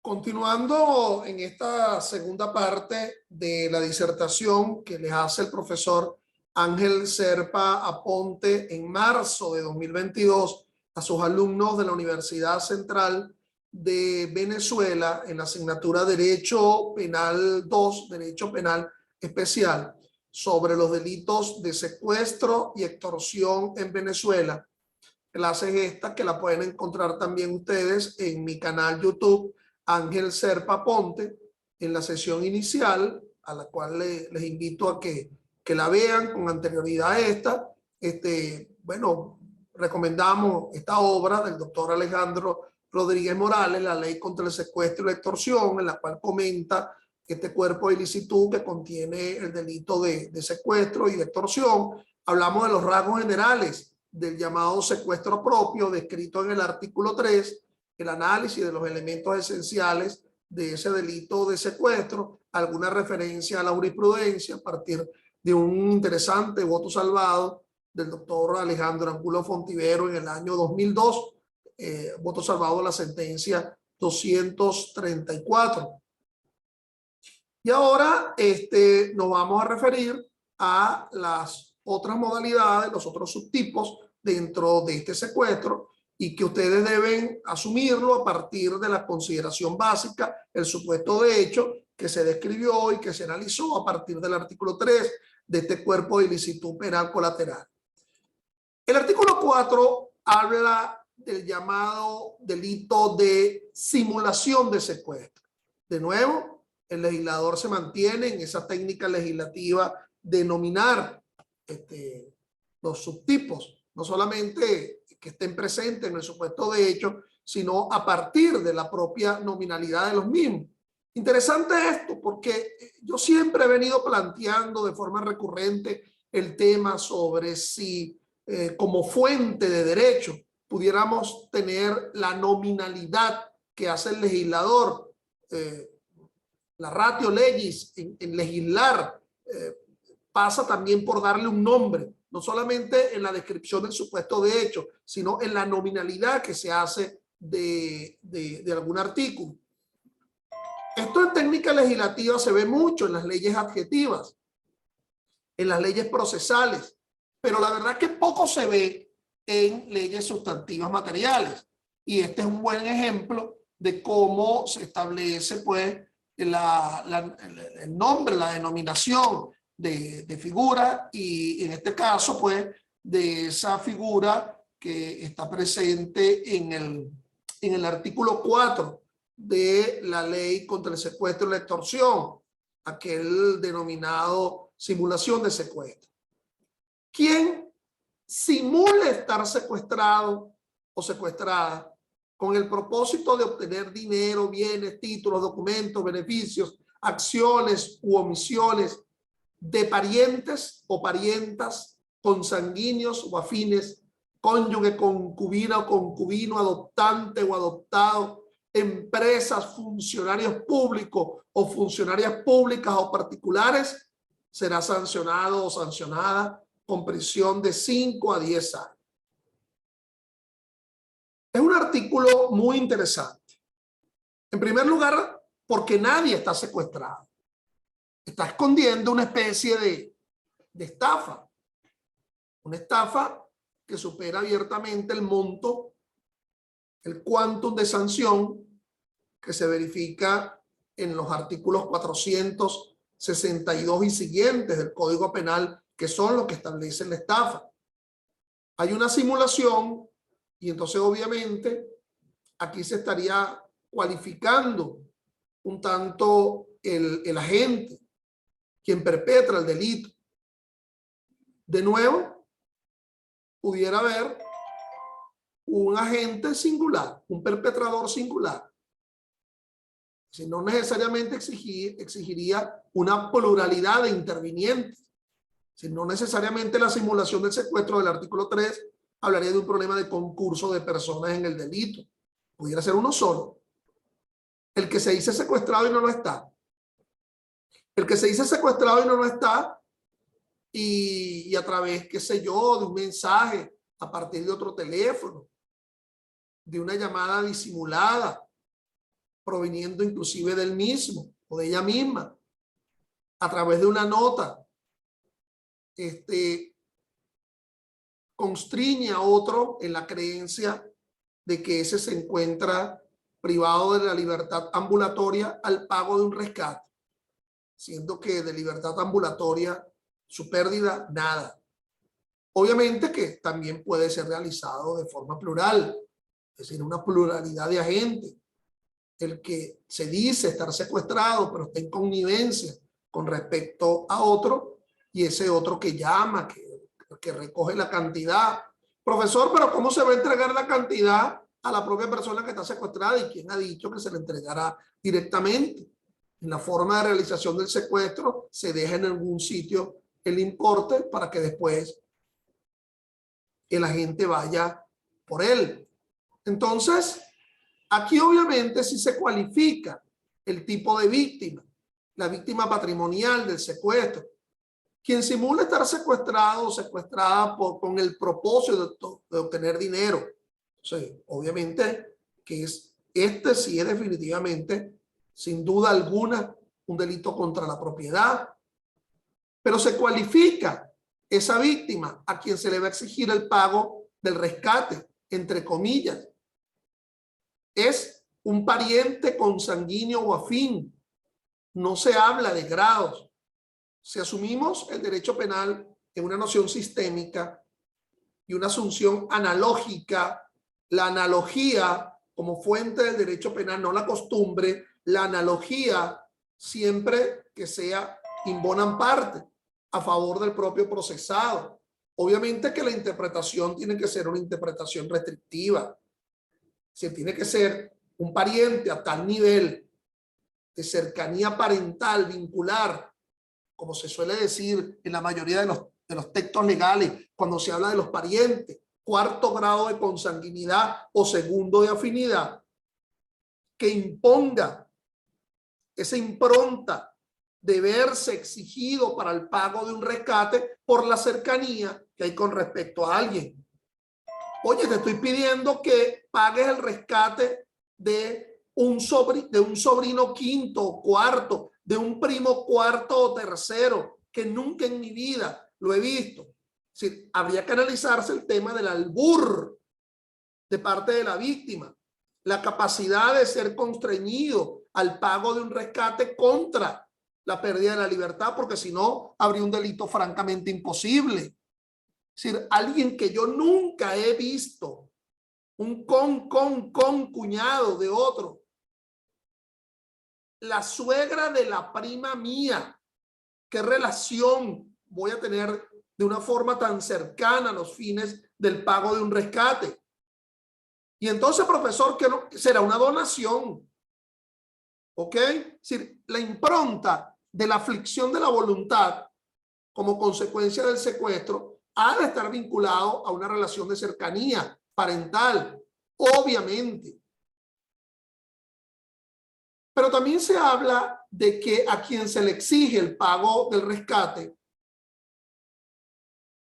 Continuando en esta segunda parte de la disertación que les hace el profesor Ángel Serpa Aponte en marzo de 2022 a sus alumnos de la Universidad Central de Venezuela en la asignatura Derecho Penal 2, Derecho Penal Especial, sobre los delitos de secuestro y extorsión en Venezuela. Clases esta que la pueden encontrar también ustedes en mi canal YouTube Ángel Serpa Aponte, en la sesión inicial, a la cual les invito a que la vean con anterioridad a esta. Bueno, recomendamos esta obra del doctor Alejandro Rodríguez Morales, La Ley contra el Secuestro y la Extorsión, en la cual comenta este cuerpo de ilicitud que contiene el delito de secuestro y de extorsión. Hablamos de los rasgos generales del llamado secuestro propio, descrito en el artículo 3, el análisis de los elementos esenciales de ese delito de secuestro, alguna referencia a la jurisprudencia a partir de un interesante voto salvado del doctor Alejandro Angulo Fontivero en el año 2002, voto salvado de la sentencia 234. Y ahora nos vamos a referir a las otras modalidades, los otros subtipos dentro de este secuestro, y que ustedes deben asumirlo a partir de la consideración básica, el supuesto de hecho que se describió y que se analizó a partir del artículo 3 de este cuerpo de ilicitud penal colateral. El artículo 4 habla del llamado delito de simulación de secuestro. De nuevo, el legislador se mantiene en esa técnica legislativa de nominar los subtipos, no solamente que estén presentes en el supuesto de hecho, sino a partir de la propia nominalidad de los mismos. Interesante esto porque yo siempre he venido planteando de forma recurrente el tema sobre si como fuente de derecho pudiéramos tener la nominalidad que hace el legislador, la ratio legis en legislar pasa también por darle un nombre, no solamente en la descripción del supuesto de hecho, sino en la nominalidad que se hace de algún artículo. Esto en técnica legislativa se ve mucho en las leyes adjetivas, en las leyes procesales, pero la verdad es que poco se ve en leyes sustantivas materiales. Y este es un buen ejemplo de cómo se establece pues el nombre, la denominación de figura, y en este caso pues de esa figura que está presente en el artículo 4 de la Ley contra el Secuestro y la Extorsión, aquel denominado simulación de secuestro. ¿Quién simula estar secuestrado o secuestrada con el propósito de obtener dinero, bienes, títulos, documentos, beneficios, acciones u omisiones de parientes o parientas, consanguíneos o afines, cónyuge, concubina o concubino, adoptante o adoptado, empresas, funcionarios públicos o funcionarias públicas o particulares, será sancionado o sancionada con prisión de 5 a 10 años. Es un artículo muy interesante. En primer lugar, porque nadie está secuestrado. Está escondiendo una especie de estafa. Una estafa que supera abiertamente el monto, el quantum de sanción que se verifica en los artículos 462 y siguientes del Código Penal, que son los que establecen la estafa. Hay una simulación y entonces obviamente aquí se estaría cualificando un tanto el agente, quien perpetra el delito. De nuevo, pudiera haber un agente singular, un perpetrador singular. Si no necesariamente exigiría una pluralidad de intervinientes. Si no necesariamente la simulación del secuestro del artículo 3 hablaría de un problema de concurso de personas en el delito. Pudiera ser uno solo. El que se dice secuestrado y no lo está. El que se dice secuestrado y no lo está, y a través, qué sé yo, de un mensaje a partir de otro teléfono, de una llamada disimulada, proveniendo inclusive del mismo o de ella misma, a través de una nota, constriñe a otro en la creencia de que ese se encuentra privado de la libertad ambulatoria al pago de un rescate, siendo que de libertad ambulatoria su pérdida, nada. Obviamente que también puede ser realizado de forma plural, es decir, una pluralidad de agentes. El que se dice estar secuestrado, pero está en connivencia con respecto a otro, y ese otro que llama, que recoge la cantidad. Profesor, pero ¿cómo se va a entregar la cantidad a la propia persona que está secuestrada? ¿Y quién ha dicho que se le entregará directamente? En la forma de realización del secuestro se deja en algún sitio el importe para que después el agente vaya por él. Entonces, aquí obviamente sí se cualifica el tipo de víctima, la víctima patrimonial del secuestro. Quien simula estar secuestrado o secuestrada con el propósito de obtener dinero. O sea, obviamente que sí es definitivamente, sin duda alguna, un delito contra la propiedad. Pero se cualifica esa víctima a quien se le va a exigir el pago del rescate, entre comillas. Es un pariente consanguíneo o afín. No se habla de grados. Si asumimos el derecho penal en una noción sistémica y una asunción analógica, la analogía como fuente del derecho penal, no la costumbre, la analogía siempre que sea in bonam parte, a favor del propio procesado. Obviamente que la interpretación tiene que ser una interpretación restrictiva. Si tiene que ser un pariente a tal nivel de cercanía parental, vincular, como se suele decir en la mayoría de los textos legales, cuando se habla de los parientes, cuarto grado de consanguinidad o segundo de afinidad, que imponga esa impronta de verse exigido para el pago de un rescate por la cercanía que hay con respecto a alguien. Oye, te estoy pidiendo que pagues el rescate de un sobrino quinto o cuarto, de un primo cuarto o tercero, que nunca en mi vida lo he visto. Sí, habría que analizarse el tema del albur de parte de la víctima, la capacidad de ser constreñido al pago de un rescate contra la pérdida de la libertad, porque si no, habría un delito francamente imposible. Es decir, alguien que yo nunca he visto, un cuñado de otro, la suegra de la prima mía, ¿qué relación voy a tener de una forma tan cercana a los fines del pago de un rescate? Y entonces, profesor, ¿qué no? Será una donación, ¿ok? Es decir, la impronta de la aflicción de la voluntad como consecuencia del secuestro ha de estar vinculado a una relación de cercanía parental, obviamente. Pero también se habla de que a quien se le exige el pago del rescate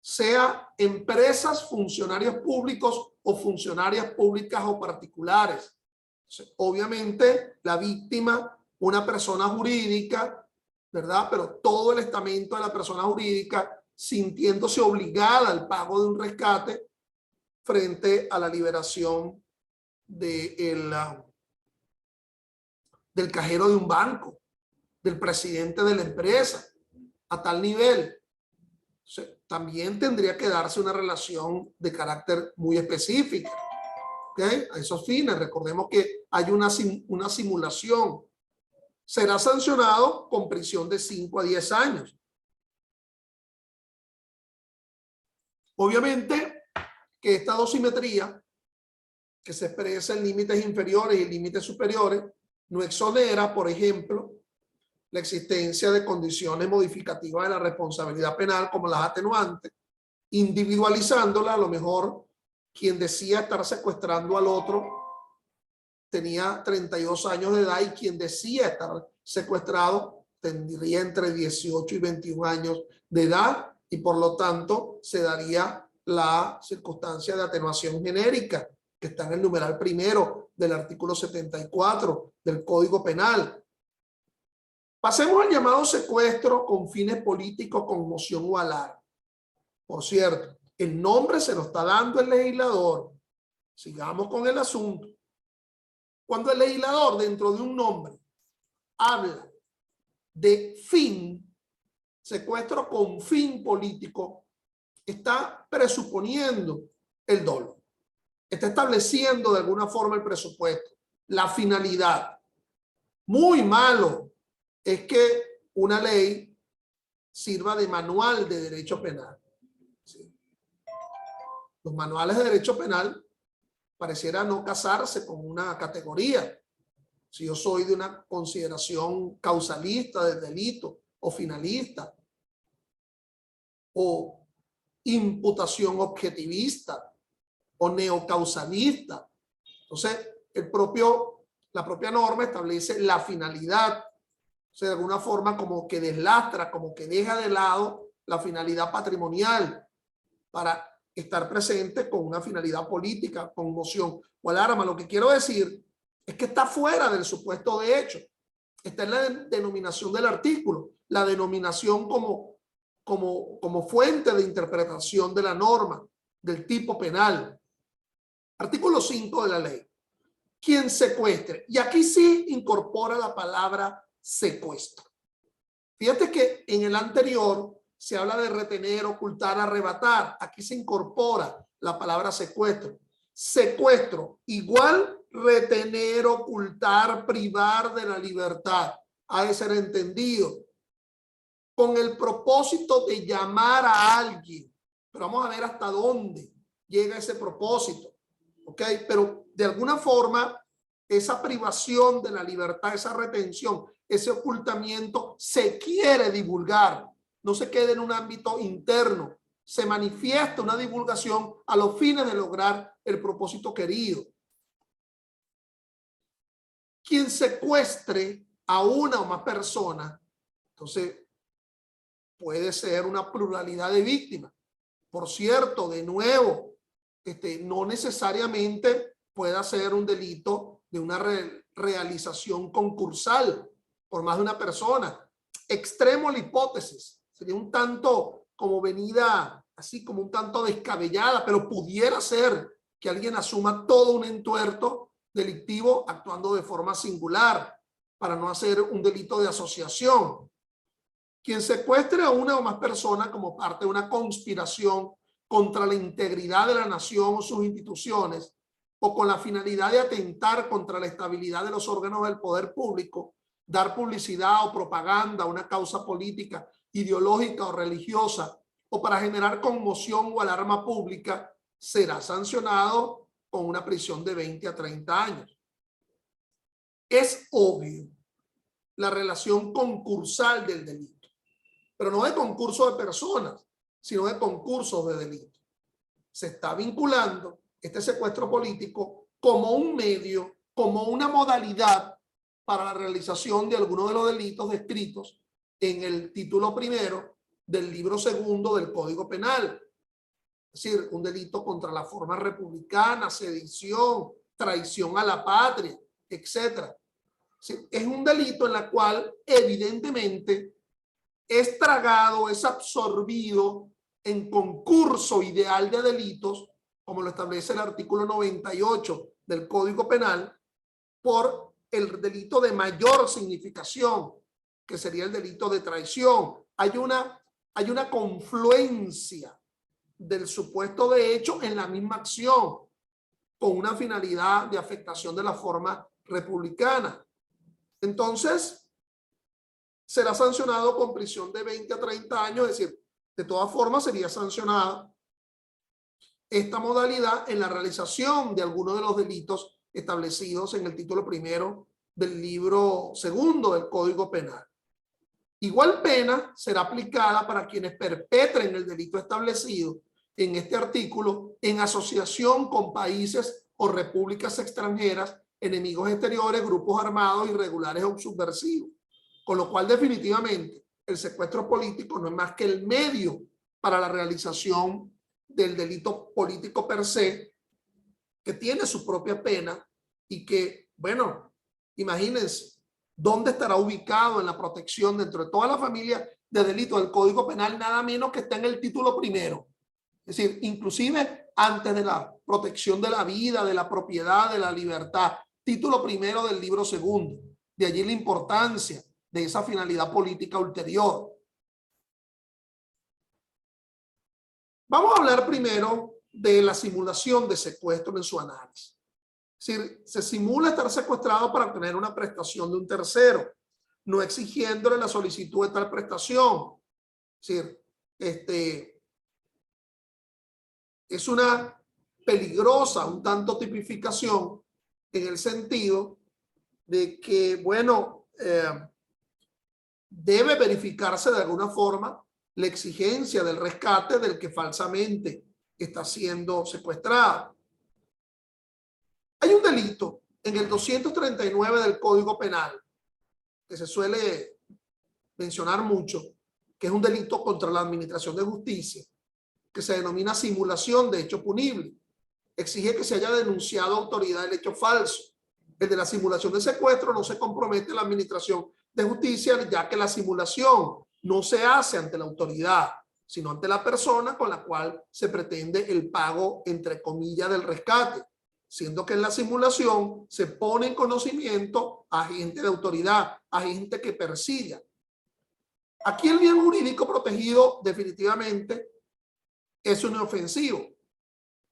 sea empresas, funcionarios públicos o funcionarias públicas o particulares. Entonces, obviamente, la víctima, una persona jurídica, ¿verdad? Pero todo el estamento de la persona jurídica sintiéndose obligada al pago de un rescate frente a la liberación del cajero de un banco, del presidente de la empresa, a tal nivel. O sea, también tendría que darse una relación de carácter muy específica, ¿okay? A esos fines, recordemos que hay una simulación. Será sancionado con prisión de 5 a 10 años. Obviamente que esta dosimetría, que se expresa en límites inferiores y límites superiores, no exonera, por ejemplo, la existencia de condiciones modificativas de la responsabilidad penal como las atenuantes, individualizándola. A lo mejor quien decía estar secuestrando al otro tenía 32 años de edad y quien decía estar secuestrado tendría entre 18 y 21 años de edad, y por lo tanto se daría la circunstancia de atenuación genérica que está en el numeral primero del artículo 74 del Código Penal. Pasemos al llamado secuestro con fines políticos, conmoción o alarma. Por cierto, el nombre se lo está dando el legislador. Sigamos con el asunto. Cuando el legislador dentro de un nombre habla de fin, secuestro con fin político, está presuponiendo el dolo. Está estableciendo de alguna forma el presupuesto, la finalidad. Muy malo es que una ley sirva de manual de derecho penal. ¿Sí? Los manuales de derecho penal pareciera no casarse con una categoría. Si yo soy de una consideración causalista del delito o finalista o imputación objetivista o neocausalista. Entonces, la propia norma establece la finalidad. O sea, de alguna forma como que deslastra, como que deja de lado la finalidad patrimonial para estar presente con una finalidad política, conmoción o alarma. Lo que quiero decir es que está fuera del supuesto de hecho. Está en la denominación del artículo, la denominación como fuente de interpretación de la norma, del tipo penal. Artículo 5 de la ley. Quien secuestre. Y aquí sí incorpora la palabra secuestro. Fíjate que en el anterior se habla de retener, ocultar, arrebatar. Aquí se incorpora la palabra secuestro. Secuestro igual retener, ocultar, privar de la libertad. Ha de ser entendido con el propósito de llamar a alguien. Pero vamos a ver hasta dónde llega ese propósito. ¿Ok? Pero de alguna forma esa privación de la libertad, esa retención, ese ocultamiento se quiere divulgar, no se quede en un ámbito interno, se manifiesta una divulgación a los fines de lograr el propósito querido. Quien secuestre a una o más personas, entonces puede ser una pluralidad de víctimas. Por cierto, de nuevo, no necesariamente pueda ser un delito de una realización concursal por más de una persona. Extremo la hipótesis, sería un tanto como venida, así como un tanto descabellada, pero pudiera ser que alguien asuma todo un entuerto delictivo actuando de forma singular para no hacer un delito de asociación. Quien secuestre a una o más personas como parte de una conspiración contra la integridad de la nación o sus instituciones, o con la finalidad de atentar contra la estabilidad de los órganos del poder público, dar publicidad o propaganda a una causa política, ideológica o religiosa, o para generar conmoción o alarma pública, será sancionado con una prisión de 20 a 30 años. Es obvio la relación concursal del delito, pero no de concurso de personas, sino de concursos de delito. Se está vinculando este secuestro político como un medio, como una modalidad para la realización de algunos de los delitos descritos en el título primero del libro segundo del Código Penal. Es decir, un delito contra la forma republicana, sedición, traición a la patria, etc. Es un delito en el cual evidentemente es tragado, es absorbido en concurso ideal de delitos, como lo establece el artículo 98 del Código Penal, por el delito de mayor significación, que sería el delito de traición. Hay una confluencia del supuesto de hecho en la misma acción, con una finalidad de afectación de la forma republicana. Entonces, será sancionado con prisión de 20 a 30 años, es decir, de todas formas sería sancionada esta modalidad en la realización de algunos de los delitos establecidos en el título primero del libro segundo del Código Penal. Igual pena será aplicada para quienes perpetren el delito establecido en este artículo en asociación con países o repúblicas extranjeras, enemigos exteriores, grupos armados irregulares o subversivos. Con lo cual definitivamente el secuestro político no es más que el medio para la realización del delito político per se, que tiene su propia pena y que, bueno, imagínense, ¿dónde estará ubicado en la protección dentro de toda la familia de delitos del Código Penal? Nada menos que está en el título primero. Es decir, inclusive antes de la protección de la vida, de la propiedad, de la libertad. Título primero del libro segundo. De allí la importancia de esa finalidad política ulterior. Vamos a hablar primero de la simulación de secuestro en su análisis. Es decir, se simula estar secuestrado para obtener una prestación de un tercero, no exigiéndole la solicitud de tal prestación. Es decir, es una peligrosa, un tanto tipificación en el sentido de que, bueno, debe verificarse de alguna forma la exigencia del rescate del que falsamente está siendo secuestrado. Hay un delito en el 239 del Código Penal que se suele mencionar mucho, que es un delito contra la administración de justicia, que se denomina simulación de hecho punible. Exige que se haya denunciado a autoridad el hecho falso. El de la simulación de secuestro no se compromete a la administración de justicia, ya que la simulación no se hace ante la autoridad, sino ante la persona con la cual se pretende el pago, entre comillas, del rescate, siendo que en la simulación se pone en conocimiento a agente de autoridad, a agente que persiga. Aquí el bien jurídico protegido definitivamente es inofensivo.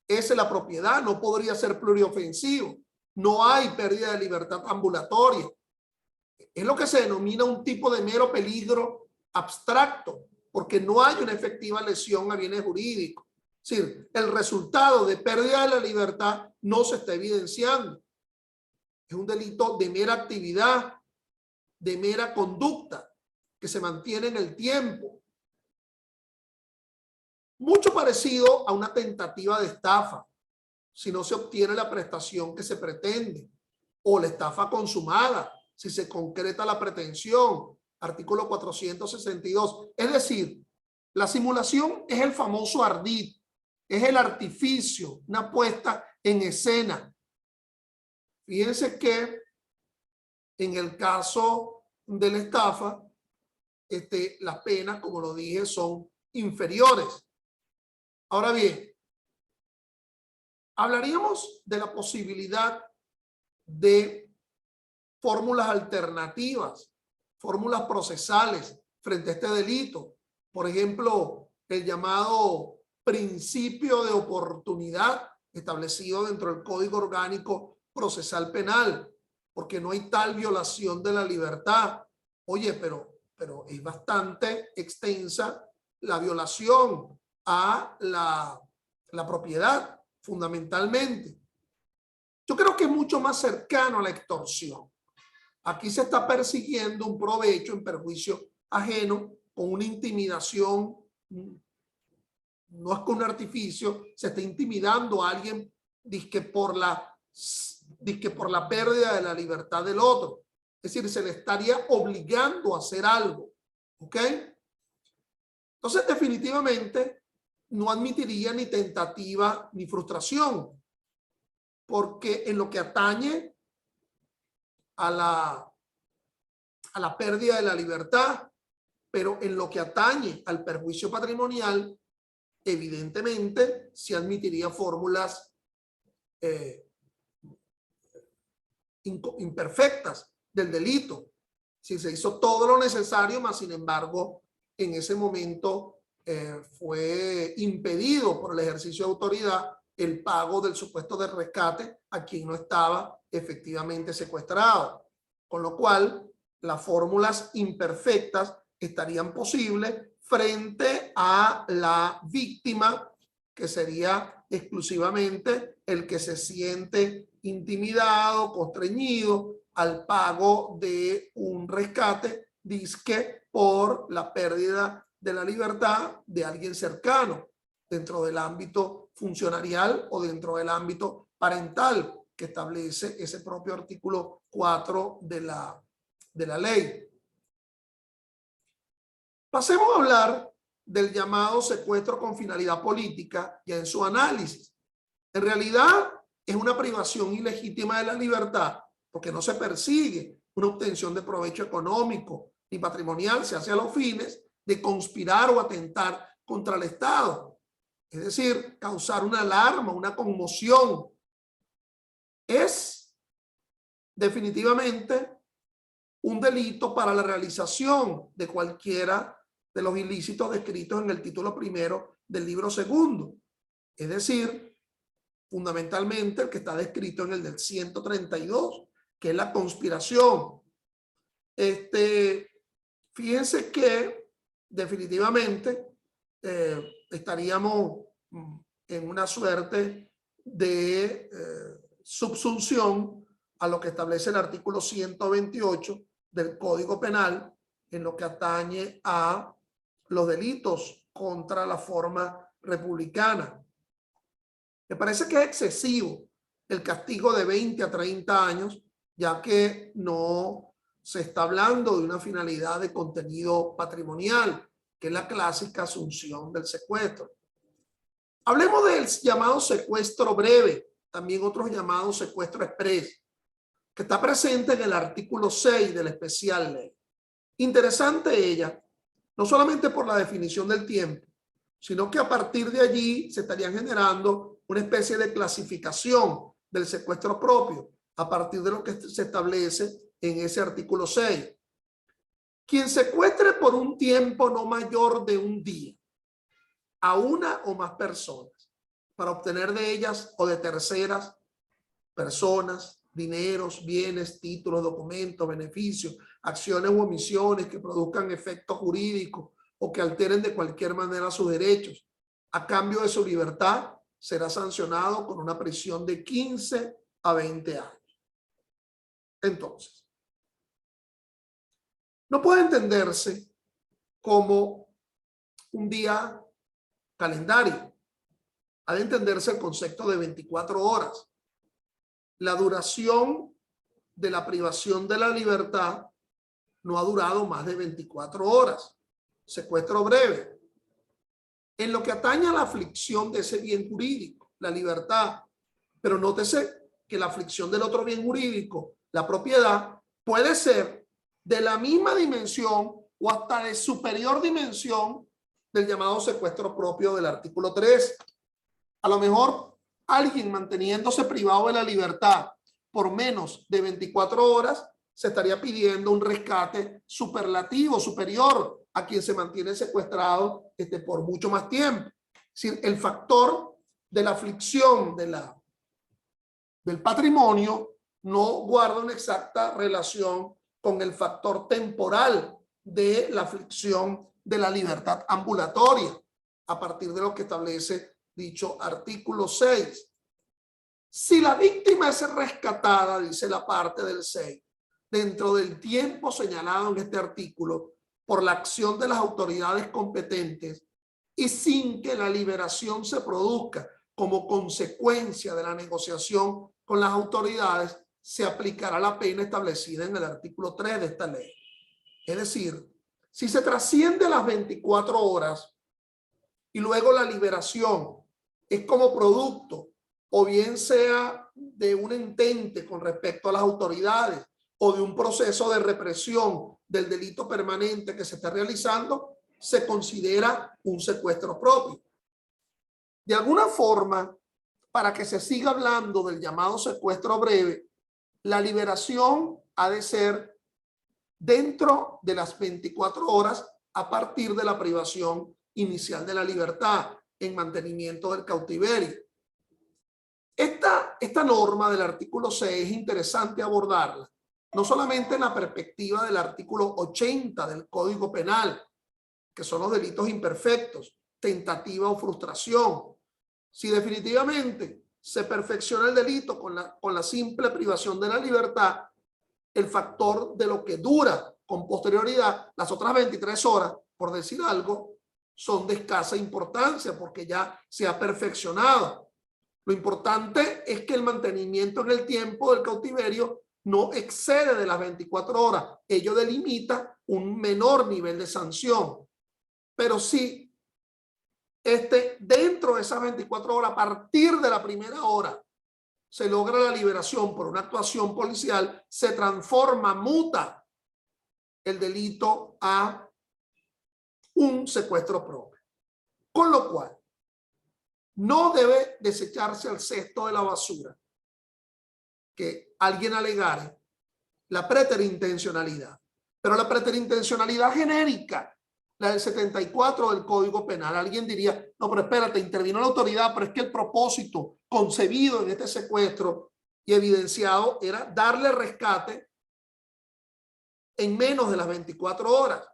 Es la propiedad, no podría ser pluriofensivo. No hay pérdida de libertad ambulatoria. Es lo que se denomina un tipo de mero peligro abstracto, porque no hay una efectiva lesión a bienes jurídicos. Es decir, el resultado de pérdida de la libertad no se está evidenciando. Es un delito de mera actividad, de mera conducta, que se mantiene en el tiempo. Mucho parecido a una tentativa de estafa, si no se obtiene la prestación que se pretende, o la estafa consumada, si se concreta la pretensión, artículo 462. Es decir, la simulación es el famoso ardid, es el artificio, una puesta en escena. Fíjense que en el caso de la estafa, las penas, como lo dije, son inferiores. Ahora bien, hablaríamos de la posibilidad de fórmulas alternativas, fórmulas procesales frente a este delito. Por ejemplo, el llamado principio de oportunidad establecido dentro del Código Orgánico Procesal Penal, porque no hay tal violación de la libertad. Oye, pero es bastante extensa la violación a la propiedad, fundamentalmente. Yo creo que es mucho más cercano a la extorsión. Aquí se está persiguiendo un provecho en perjuicio ajeno con una intimidación, no es con un artificio, se está intimidando a alguien dizque por la pérdida de la libertad del otro. Es decir, se le estaría obligando a hacer algo. ¿Ok? Entonces, definitivamente, no admitiría ni tentativa ni frustración, porque en lo que atañe a la pérdida de la libertad, pero en lo que atañe al perjuicio patrimonial, evidentemente se admitiría fórmulas imperfectas del delito. Si se hizo todo lo necesario, más sin embargo, en ese momento fue impedido por el ejercicio de autoridad el pago del supuesto de rescate a quien no estaba efectivamente secuestrado. Con lo cual, las fórmulas imperfectas estarían posibles frente a la víctima, que sería exclusivamente el que se siente intimidado, constreñido al pago de un rescate, dizque por la pérdida de la libertad de alguien cercano dentro del ámbito funcionarial o dentro del ámbito parental que establece ese propio artículo 4 de la ley. Pasemos a hablar del llamado secuestro con finalidad política ya en su análisis. En realidad, es una privación ilegítima de la libertad, porque no se persigue una obtención de provecho económico ni patrimonial, se hace a los fines de conspirar o atentar contra el Estado. Es decir, causar una alarma, una conmoción. Es definitivamente un delito para la realización de cualquiera de los ilícitos descritos en el título primero del libro segundo. Es decir, fundamentalmente el que está descrito en el del 132, que es la conspiración. Fíjense que definitivamente estaríamos en una suerte de subsunción a lo que establece el artículo 128 del Código Penal en lo que atañe a los delitos contra la forma republicana. Me parece que es excesivo el castigo de 20 a 30 años, ya que no se está hablando de una finalidad de contenido patrimonial, que es la clásica asunción del secuestro. Hablemos del llamado secuestro breve, también otros llamados secuestro express, que está presente en el artículo 6 de la especial ley. Interesante ella, no solamente por la definición del tiempo, sino que a partir de allí se estarían generando una especie de clasificación del secuestro propio a partir de lo que se establece en ese artículo 6. Quien secuestre por un tiempo no mayor de un día a una o más personas para obtener de ellas o de terceras personas dineros, bienes, títulos, documentos, beneficios, acciones u omisiones que produzcan efectos jurídicos o que alteren de cualquier manera sus derechos, a cambio de su libertad, será sancionado con una prisión de 15 a 20 años. Entonces, no puede entenderse como un día calendario. Ha de entenderse el concepto de 24 horas. La duración de la privación de la libertad no ha durado más de 24 horas. Secuestro breve. En lo que atañe a la aflicción de ese bien jurídico, la libertad, pero nótese que la aflicción del otro bien jurídico, la propiedad, puede ser de la misma dimensión o hasta de superior dimensión del llamado secuestro propio del artículo 3. A lo mejor alguien manteniéndose privado de la libertad por menos de 24 horas se estaría pidiendo un rescate superlativo, superior a quien se mantiene secuestrado por mucho más tiempo. Es decir, el factor de la aflicción del patrimonio no guarda una exacta relación con el factor temporal de la aflicción de la libertad ambulatoria, a partir de lo que establece dicho artículo 6. Si la víctima es rescatada, dice la parte del 6, dentro del tiempo señalado en este artículo por la acción de las autoridades competentes y sin que la liberación se produzca como consecuencia de la negociación con las autoridades, se aplicará la pena establecida en el artículo 3 de esta ley. Es decir, si se trasciende las 24 horas y luego la liberación es como producto o bien sea de un intente con respecto a las autoridades o de un proceso de represión del delito permanente que se está realizando, se considera un secuestro propio. De alguna forma, para que se siga hablando del llamado secuestro breve, la liberación ha de ser dentro de las 24 horas a partir de la privación inicial de la libertad en mantenimiento del cautiverio. Esta norma del artículo 6 es interesante abordarla, no solamente en la perspectiva del artículo 80 del Código Penal, que son los delitos imperfectos, tentativa o frustración. Si definitivamente se perfecciona el delito con la simple privación de la libertad, el factor de lo que dura con posterioridad, las otras 23 horas, por decir algo, son de escasa importancia porque ya se ha perfeccionado. Lo importante es que el mantenimiento en el tiempo del cautiverio no excede de las 24 horas. Ello delimita un menor nivel de sanción. Pero sí, dentro de esas 24 horas, a partir de la primera hora, se logra la liberación por una actuación policial, se transforma, muta el delito a un secuestro propio. Con lo cual, no debe desecharse al cesto de la basura que alguien alegare la preterintencionalidad, pero la preterintencionalidad genérica, la del 74 del Código Penal. Alguien diría, no, pero espérate, intervino la autoridad, pero es que el propósito concebido en este secuestro y evidenciado era darle rescate en menos de las 24 horas.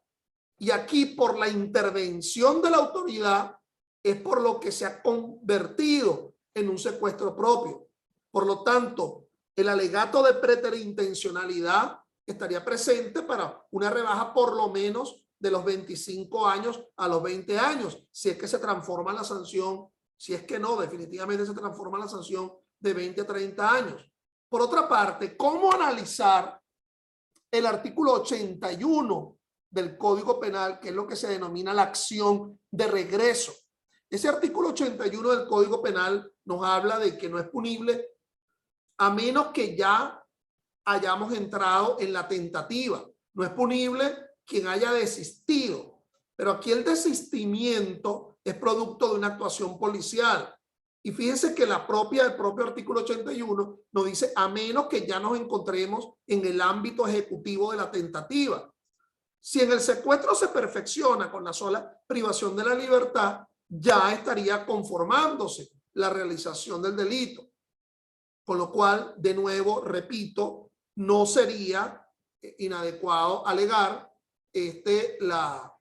Y aquí, por la intervención de la autoridad, es por lo que se ha convertido en un secuestro propio. Por lo tanto, el alegato de preterintencionalidad estaría presente para una rebaja por lo menos de los 25 años a los 20 años, si es que se transforma la sanción, si es que no, definitivamente se transforma la sanción de 20 a 30 años. Por otra parte, ¿cómo analizar el artículo 81 del Código Penal, que es lo que se denomina la acción de regreso? Ese artículo 81 del Código Penal nos habla de que no es punible a menos que ya hayamos entrado en la tentativa. No es punible quien haya desistido, pero aquí el desistimiento es producto de una actuación policial. Y fíjense que el propio artículo 81 nos dice a menos que ya nos encontremos en el ámbito ejecutivo de la tentativa. Si en el secuestro se perfecciona con la sola privación de la libertad, ya estaría conformándose la realización del delito. Con lo cual, de nuevo, repito, no sería inadecuado alegar la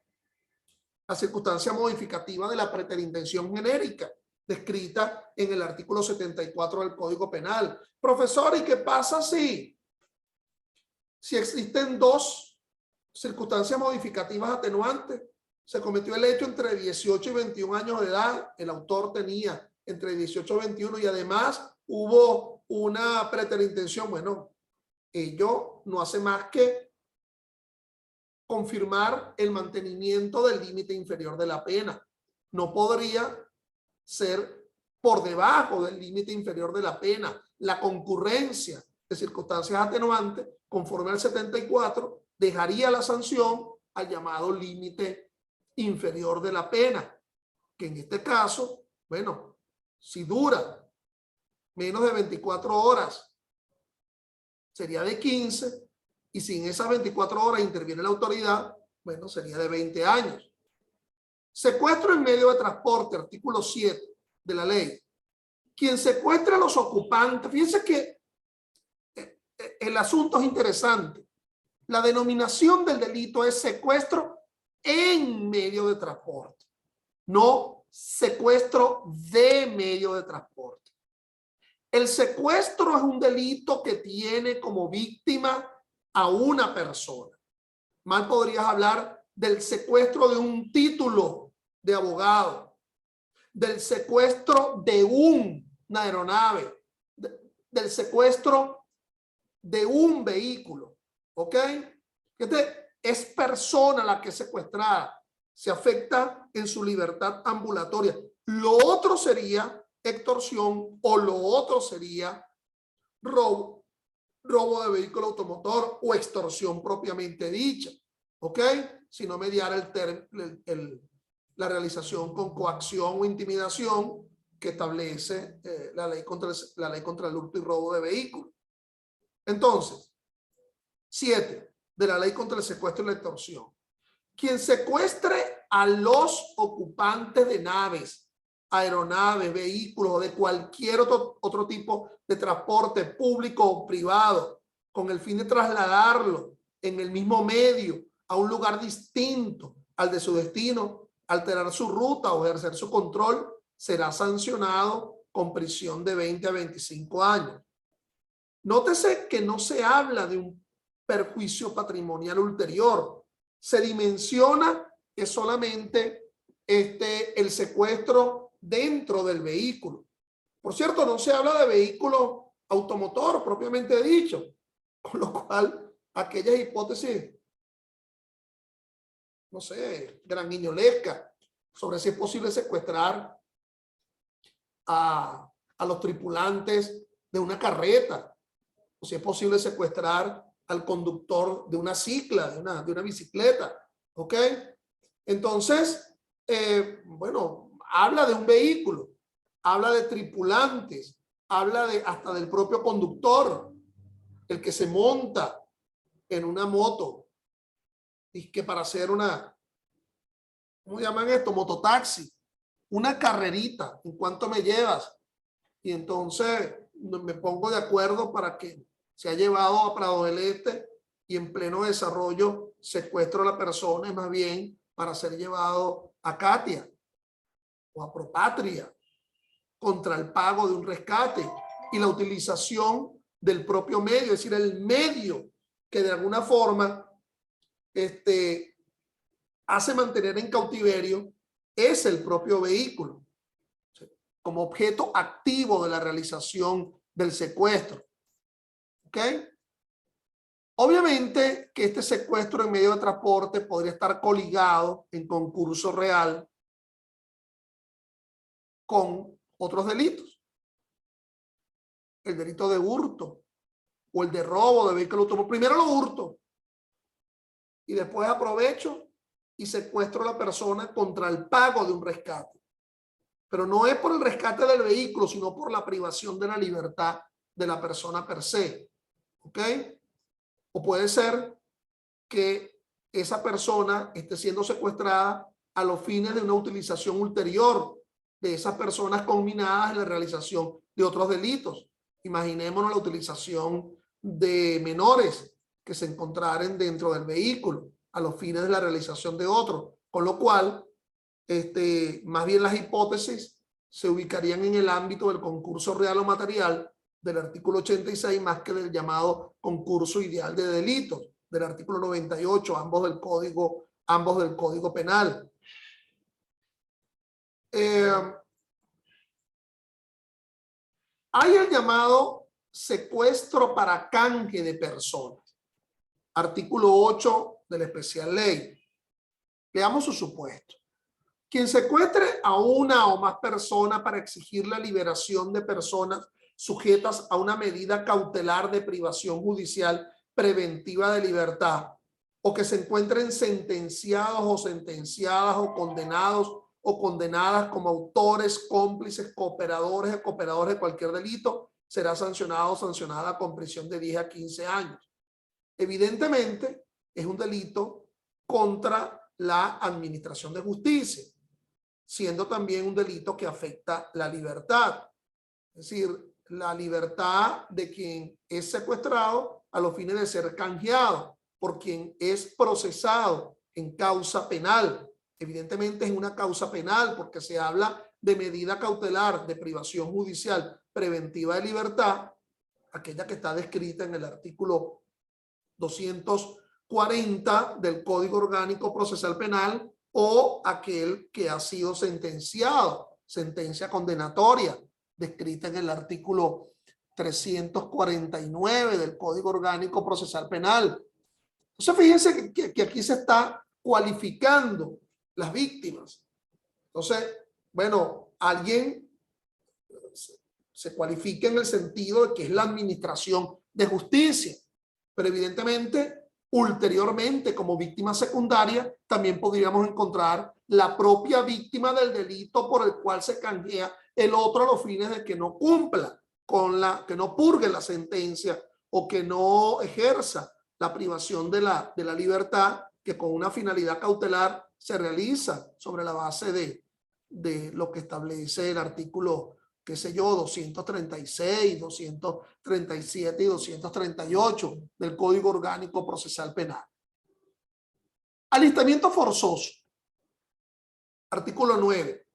circunstancia modificativa de la preterintención genérica descrita en el artículo 74 del Código Penal. Profesor, ¿y qué pasa si existen dos circunstancias modificativas atenuantes? Se cometió el hecho entre 18 y 21 años de edad, el autor tenía entre 18 y 21 y además hubo una preterintención. Bueno, ello no hace más que confirmar el mantenimiento del límite inferior de la pena. No podría ser por debajo del límite inferior de la pena. La concurrencia de circunstancias atenuantes, conforme al 74, dejaría la sanción al llamado límite inferior de la pena, que en este caso, bueno, si dura menos de 24 horas, sería de 15, y si en esas 24 horas interviene la autoridad, bueno, sería de 20 años. Secuestro en medio de transporte, artículo 7 de la ley. Quien secuestra a los ocupantes, fíjense que el asunto es interesante. La denominación del delito es secuestro en medio de transporte, no secuestro de medio de transporte. El secuestro es un delito que tiene como víctima a una persona. Mal podrías hablar del secuestro de un título de abogado, del secuestro de una aeronave, del secuestro de un vehículo, ¿ok? Es persona la que es secuestrada, se afecta en su libertad ambulatoria. Lo otro sería extorsión o lo otro sería robo de vehículo automotor o extorsión propiamente dicha, ¿ok? Si no mediara la realización con coacción o intimidación que establece la ley contra el hurto y robo de vehículos. Entonces, 7 de la ley contra el secuestro y la extorsión. Quien secuestre a los ocupantes de naves, aeronaves, vehículos o de cualquier otro tipo de transporte público o privado con el fin de trasladarlo en el mismo medio a un lugar distinto al de su destino, alterar su ruta o ejercer su control, será sancionado con prisión de 20 a 25 años. Nótese que no se habla de un perjuicio patrimonial ulterior. Se dimensiona que solamente el secuestro dentro del vehículo. Por cierto, no se habla de vehículo automotor propiamente dicho, con lo cual aquellas hipótesis, no sé, granguiñolescas sobre si es posible secuestrar a los tripulantes de una carreta, o si es posible secuestrar al conductor de una cicla, de una bicicleta, ¿ok? Entonces, bueno, habla de un vehículo, habla de tripulantes, habla hasta del propio conductor, el que se monta en una moto, y que para hacer una, ¿cómo llaman esto? Mototaxi, una carrerita, ¿en cuánto me llevas? Y entonces me pongo de acuerdo para que se ha llevado a Prado del Este y en pleno desarrollo secuestro a la persona, es más bien para ser llevado a Katia o a Propatria contra el pago de un rescate y la utilización del propio medio, es decir, el medio que de alguna forma hace mantener en cautiverio es el propio vehículo, como objeto activo de la realización del secuestro. ¿Ok? Obviamente que este secuestro en medio de transporte podría estar coligado en concurso real con otros delitos. El delito de hurto o el de robo de vehículo automóvil. Primero lo hurto y después aprovecho y secuestro a la persona contra el pago de un rescate. Pero no es por el rescate del vehículo, sino por la privación de la libertad de la persona per se. ¿Ok? O puede ser que esa persona esté siendo secuestrada a los fines de una utilización ulterior de esas personas conminadas en la realización de otros delitos. Imaginémonos la utilización de menores que se encontraren dentro del vehículo a los fines de la realización de otros, con lo cual más bien las hipótesis se ubicarían en el ámbito del concurso real o material del artículo 86 más que del llamado concurso ideal de delitos del artículo 98, ambos del Código Penal. Hay el llamado secuestro para canje de personas, artículo 8 de la especial ley. Veamos su supuesto. Quien secuestre a una o más personas para exigir la liberación de personas sujetas a una medida cautelar de privación judicial preventiva de libertad o que se encuentren sentenciados o sentenciadas o condenadas como autores, cómplices, cooperadores o cooperadores de cualquier delito, será sancionado o sancionada con prisión de 10 a 15 años. Evidentemente, es un delito contra la administración de justicia, siendo también un delito que afecta la libertad. Es decir, la libertad de quien es secuestrado a los fines de ser canjeado por quien es procesado en causa penal. Evidentemente es una causa penal porque se habla de medida cautelar de privación judicial preventiva de libertad, aquella que está descrita en el artículo 240 del Código Orgánico Procesal Penal, o aquel que ha sido sentenciado, sentencia condenatoria, descrita en el artículo 349 del Código Orgánico Procesal Penal. Entonces, fíjense que aquí se está cualificando las víctimas. Entonces, bueno, alguien se cualifica en el sentido de que es la administración de justicia, pero evidentemente ulteriormente, como víctima secundaria, también podríamos encontrar la propia víctima del delito por el cual se canjea el otro a los fines de que no cumpla que no purgue la sentencia o que no ejerza la privación de la libertad que con una finalidad cautelar se realiza sobre la base de lo que establece el artículo, qué sé yo, 236, 237 y 238 del Código Orgánico Procesal Penal. Alistamiento forzoso. Artículo 9.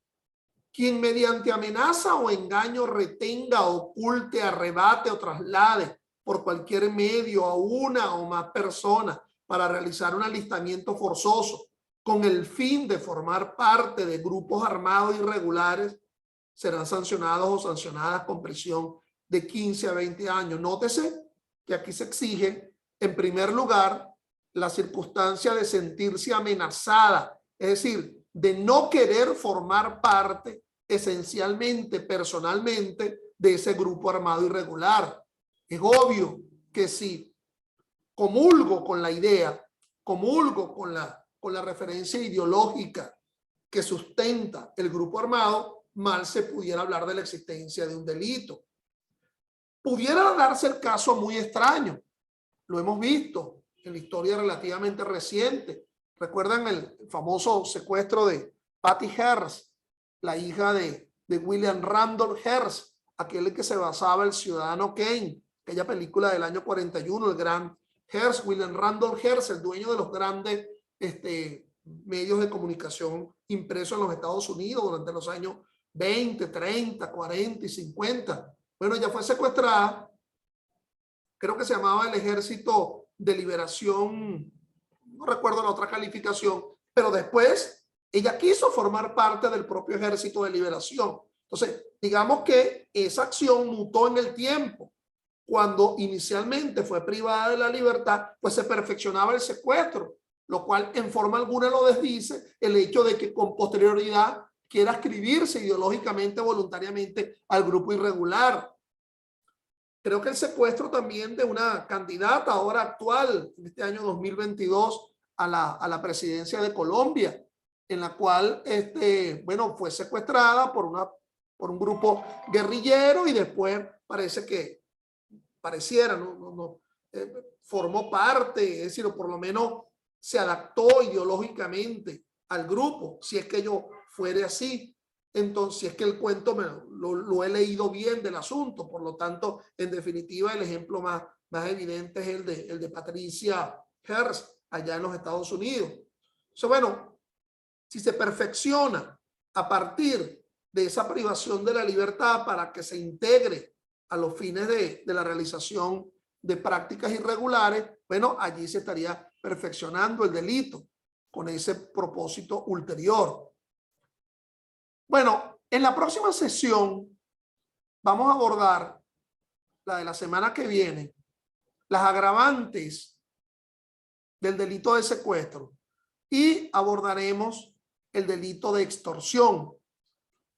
Quien mediante amenaza o engaño retenga, oculte, arrebate o traslade por cualquier medio a una o más personas para realizar un alistamiento forzoso con el fin de formar parte de grupos armados irregulares, serán sancionados o sancionadas con prisión de 15 a 20 años. Nótese que aquí se exige, en primer lugar, la circunstancia de sentirse amenazada, es decir, de no querer formar parte esencialmente, personalmente, de ese grupo armado irregular. Es obvio que si comulgo con la idea, comulgo con la referencia ideológica que sustenta el grupo armado, mal se pudiera hablar de la existencia de un delito. Pudiera darse el caso muy extraño, lo hemos visto en la historia relativamente reciente. ¿Recuerdan el famoso secuestro de Patty Hearst, la hija de William Randolph Hearst, aquel en que se basaba el Ciudadano Kane, aquella película del año 41, el gran Hearst, William Randolph Hearst, el dueño de los grandes medios de comunicación impresos en los Estados Unidos durante los años 20, 30, 40 y 50. Bueno, ella fue secuestrada, creo que se llamaba el Ejército de Liberación, no recuerdo la otra calificación, pero después ella quiso formar parte del propio Ejército de Liberación. Entonces, digamos que esa acción mutó en el tiempo. Cuando inicialmente fue privada de la libertad, pues se perfeccionaba el secuestro, lo cual en forma alguna lo desdice el hecho de que con posterioridad quiera escribirse ideológicamente, voluntariamente al grupo irregular. Creo que el secuestro también de una candidata ahora actual, en este año 2022, a la presidencia de Colombia, en la cual bueno, fue secuestrada por un grupo guerrillero y después pareciera, formó parte, es decir, o por lo menos se adaptó ideológicamente al grupo, si es que yo fuere así. Entonces, es que el cuento lo he leído bien del asunto, por lo tanto, en definitiva, el ejemplo más evidente es el de Patricia Hearst, allá en los Estados Unidos. Entonces, bueno, si se perfecciona a partir de esa privación de la libertad para que se integre a los fines de la realización de prácticas irregulares, bueno, allí se estaría perfeccionando el delito con ese propósito ulterior. Bueno, en la próxima sesión vamos a abordar, la de la semana que viene, las agravantes del delito de secuestro y abordaremos el delito de extorsión.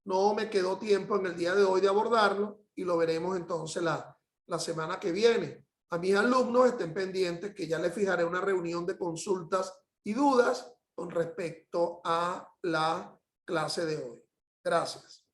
No me quedó tiempo en el día de hoy de abordarlo y lo veremos entonces la semana que viene. A mis alumnos estén pendientes que ya les fijaré una reunión de consultas y dudas con respecto a la clase de hoy. Gracias.